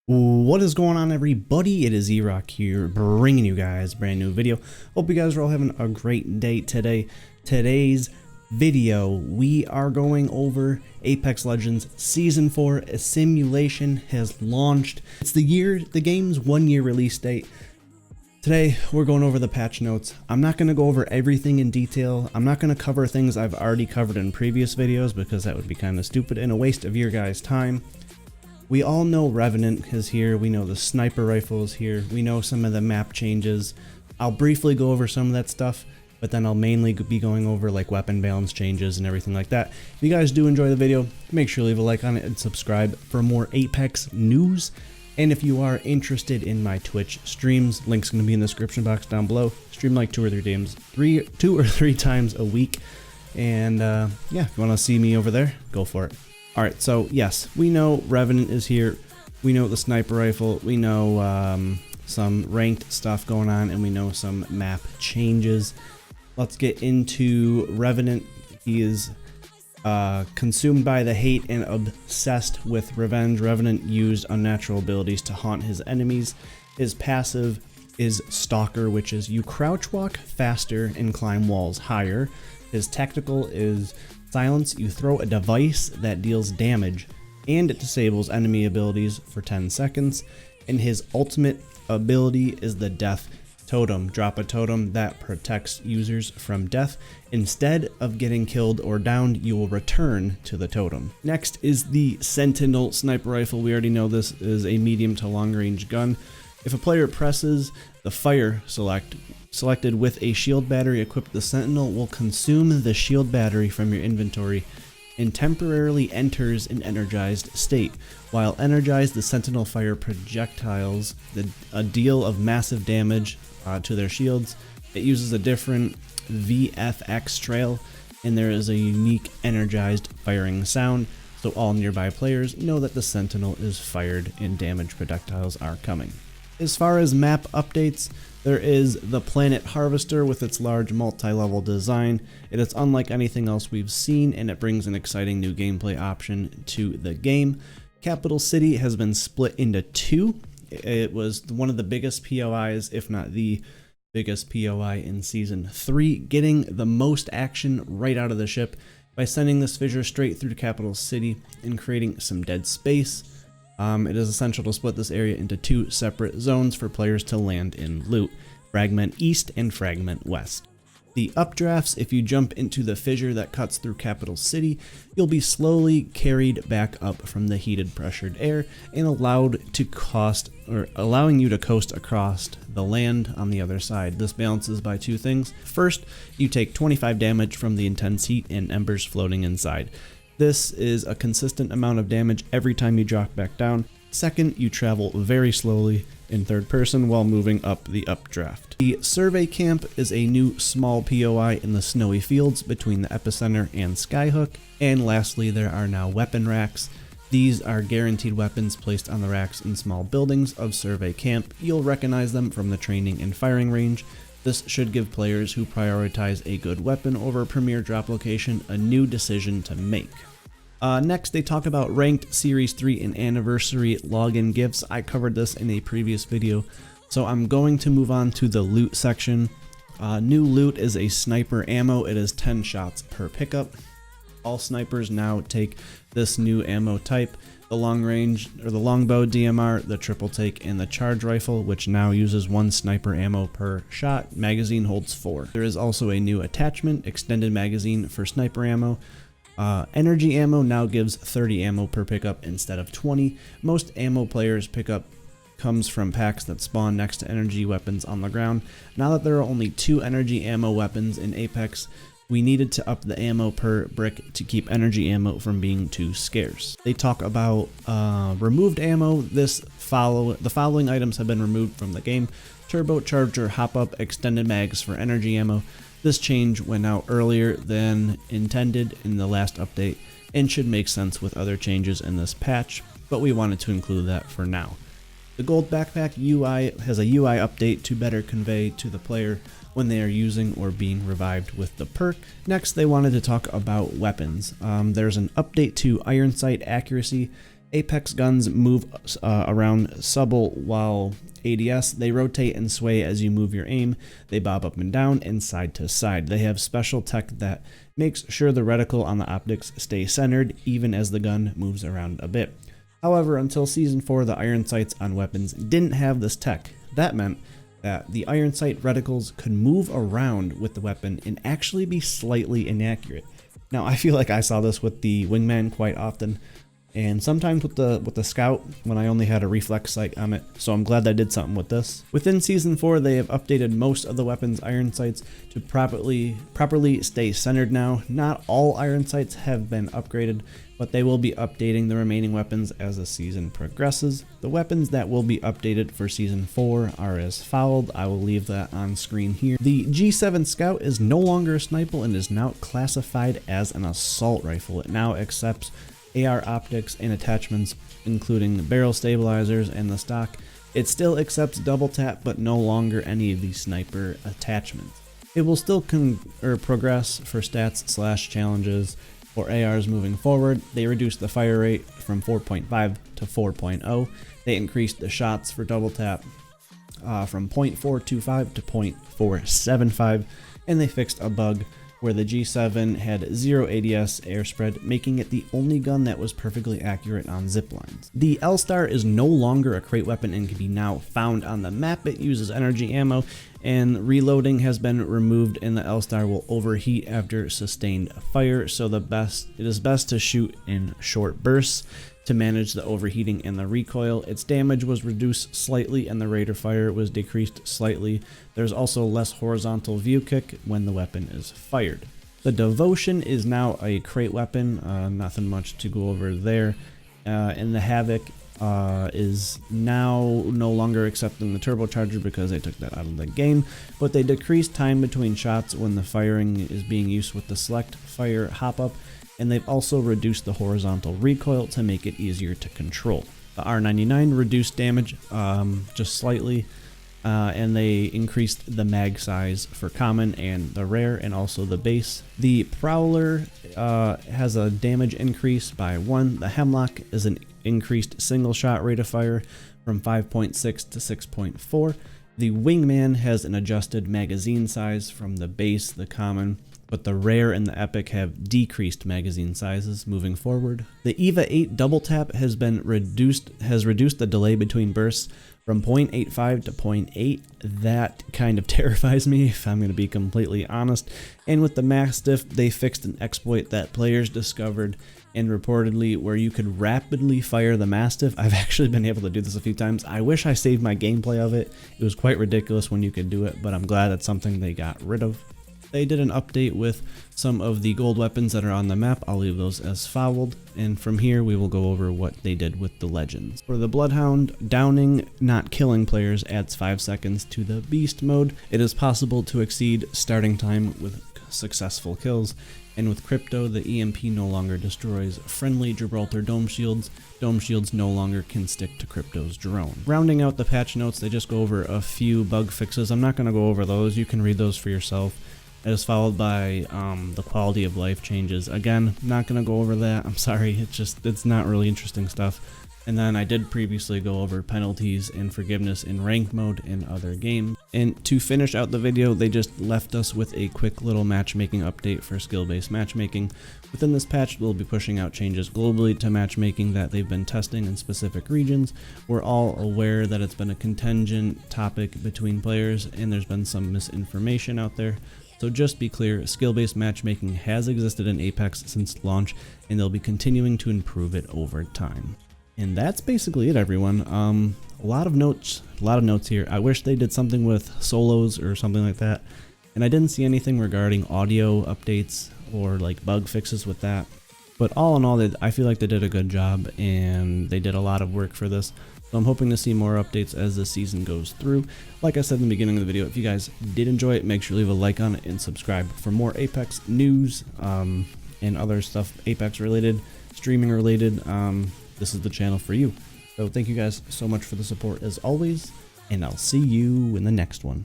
What is going on, everybody? It is Erock here, bringing you guys a brand new video. Hope you guys are all having a great day today. Today's video, we are going over Apex Legends Season 4. A simulation has launched. It's the game's 1 year release date. Today, we're going over the patch notes. I'm not going to go over everything in detail. I'm not going to cover things I've already covered in previous videos because that would be kind of stupid and a waste of your guys' time. We all know Revenant is here, we know the sniper rifle is here, we know some of the map changes. I'll briefly go over some of that stuff, but then I'll mainly be going over like weapon balance changes and everything like that. If you guys do enjoy the video, make sure to leave a like on it and subscribe for more Apex news. And if you are interested in my Twitch streams, link's going to be in the description box down below. Stream like two or three times a week. And yeah, if you want to see me over there, go for it. Alright, so yes, we know Revenant is here, we know the sniper rifle, we know some ranked stuff going on, and we know some map changes. Let's get into Revenant. He is consumed by the hate and obsessed with revenge. Revenant used unnatural abilities to haunt his enemies. His passive is Stalker, which is you crouch walk faster and climb walls higher. His tactical is Silence, you throw a device that deals damage and it disables enemy abilities for 10 seconds. And his ultimate ability is the Death Totem. Drop a totem that protects users from death. Instead of getting killed or downed, you will return to the totem. Next is the Sentinel sniper rifle. We already know this is a medium to long range gun. If a player presses the fire selected with a shield battery equipped, the Sentinel will consume the shield battery from your inventory and temporarily enters an energized state. While energized, the Sentinel fire projectiles a deal of massive damage to their shields. It uses a different VFX trail, and there is a unique energized firing sound, so all nearby players know that the Sentinel is fired and damage projectiles are coming. As far as map updates, there is the Planet Harvester with its large multi-level design. It is unlike anything else we've seen, and it brings an exciting new gameplay option to the game. Capital City has been split into two. It was one of the biggest POIs, if not the biggest POI in Season 3, getting the most action right out of the ship by sending this fissure straight through Capital City and creating some dead space. It is essential to split this area into two separate zones for players to land in loot, Fragment East and Fragment West. The updrafts, if you jump into the fissure that cuts through Capital City, you'll be slowly carried back up from the heated pressured air and allowing you to coast across the land on the other side. This balances by two things. First, you take 25 damage from the intense heat and embers floating inside. This is a consistent amount of damage every time you drop back down. Second, you travel very slowly in third person while moving up the updraft. The Survey Camp is a new small POI in the snowy fields between the epicenter and Skyhook. And lastly, there are now weapon racks. These are guaranteed weapons placed on the racks in small buildings of Survey Camp. You'll recognize them from the training and firing range. This should give players who prioritize a good weapon over a premier drop location a new decision to make. Next, they talk about Ranked Series 3 and Anniversary login gifts. I covered this in a previous video, so I'm going to move on to the loot section. New loot is a sniper ammo. It is 10 shots per pickup. All snipers now take this new ammo type. The long range, or the longbow DMR, the triple take, and the charge rifle, which now uses 1 sniper ammo per shot. Magazine holds 4. There is also a new attachment, extended magazine for sniper ammo. Energy ammo now gives 30 ammo per pickup instead of 20. Most ammo players pickup comes from packs that spawn next to energy weapons on the ground. Now that there are only 2 energy ammo weapons in Apex, we needed to up the ammo per brick to keep energy ammo from being too scarce. They talk about removed ammo. The following items have been removed from the game: turbocharger, hop-up, extended mags for energy ammo. This change went out earlier than intended in the last update and should make sense with other changes in this patch, but we wanted to include that for now. The gold backpack UI has a UI update to better convey to the player when they are using or being revived with the perk. Next, they wanted to talk about weapons. There's an update to iron sight accuracy. Apex guns move around subtle, while ADS, they rotate and sway as you move your aim. They bob up and down and side to side. They have special tech that makes sure the reticle on the optics stay centered even as the gun moves around a bit. However, until Season 4, the iron sights on weapons didn't have this tech. That meant that the iron sight reticles could move around with the weapon and actually be slightly inaccurate. Now, I feel like I saw this with the wingman quite often, and sometimes with the scout when I only had a reflex sight on it, so I'm glad I did something with this. Within Season 4, they have updated most of the weapons' iron sights to properly stay centered now. Not all iron sights have been upgraded, but they will be updating the remaining weapons as the season progresses. The weapons that will be updated for Season 4 are as followed. I will leave that on screen here. The G7 Scout is no longer a sniper and is now classified as an assault rifle. It now accepts AR optics and attachments, including the barrel stabilizers and the stock. It still accepts double tap, but no longer any of the sniper attachments. It will still progress for stats / challenges for ARs moving forward. They reduced the fire rate from 4.5 to 4.0. They increased the shots for double tap from 0.425 to 0.475, and they fixed a bug where the G7 had 0 ADS air spread, making it the only gun that was perfectly accurate on ziplines. The L-Star is no longer a crate weapon and can be now found on the map. It uses energy ammo, and reloading has been removed, and the L-Star will overheat after sustained fire, so it is best to shoot in short bursts to manage the overheating and the recoil. Its damage was reduced slightly and the rate of fire was decreased slightly. There's also less horizontal view kick when the weapon is fired. The Devotion is now a crate weapon, nothing much to go over there. And the Havoc is now no longer accepting the turbocharger because they took that out of the game, but they decreased time between shots when the firing is being used with the select fire hop-up, and they've also reduced the horizontal recoil to make it easier to control. The R99 reduced damage just slightly, and they increased the mag size for common and the rare, and also the base. The Prowler has a damage increase by 1. The Hemlock is an increased single shot rate of fire from 5.6 to 6.4. The Wingman has an adjusted magazine size from the base, the common, but the rare and the epic have decreased magazine sizes moving forward. The EVA 8 double tap has reduced the delay between bursts from 0.85 to 0.8. That kind of terrifies me, if I'm going to be completely honest. And with the Mastiff, they fixed an exploit that players discovered and reportedly where you could rapidly fire the Mastiff. I've actually been able to do this a few times. I wish I saved my gameplay of it. It was quite ridiculous when you could do it, but I'm glad that's something they got rid of. They did an update with some of the gold weapons that are on the map. I'll leave those as followed, and from here we will go over what they did with the legends. For the Bloodhound, downing, not killing players adds 5 seconds to the beast mode. It is possible to exceed starting time with successful kills, and with Crypto, the EMP no longer destroys friendly Gibraltar dome shields. Dome shields no longer can stick to Crypto's drone. Rounding out the patch notes, they just go over a few bug fixes. I'm not going to go over those. You can read those for yourself. It is followed by the quality of life changes. Again, not going to go over that. I'm sorry, it's not really interesting stuff. And then I did previously go over penalties and forgiveness in ranked mode in other games. And to finish out the video, they just left us with a quick little matchmaking update for skill-based matchmaking. Within this patch, we'll be pushing out changes globally to matchmaking that they've been testing in specific regions. We're all aware that it's been a contingent topic between players, and there's been some misinformation out there. So just be clear, skill-based matchmaking has existed in Apex since launch, and they'll be continuing to improve it over time. And that's basically it, everyone. A lot of notes here. I wish they did something with solos or something like that, and I didn't see anything regarding audio updates or like bug fixes with that. But all in all, I feel like they did a good job, and they did a lot of work for this. So I'm hoping to see more updates as the season goes through. Like I said in the beginning of the video, if you guys did enjoy it, make sure to leave a like on it and subscribe for more Apex news and other stuff Apex related, streaming related. This is the channel for you. So thank you guys so much for the support as always, and I'll see you in the next one.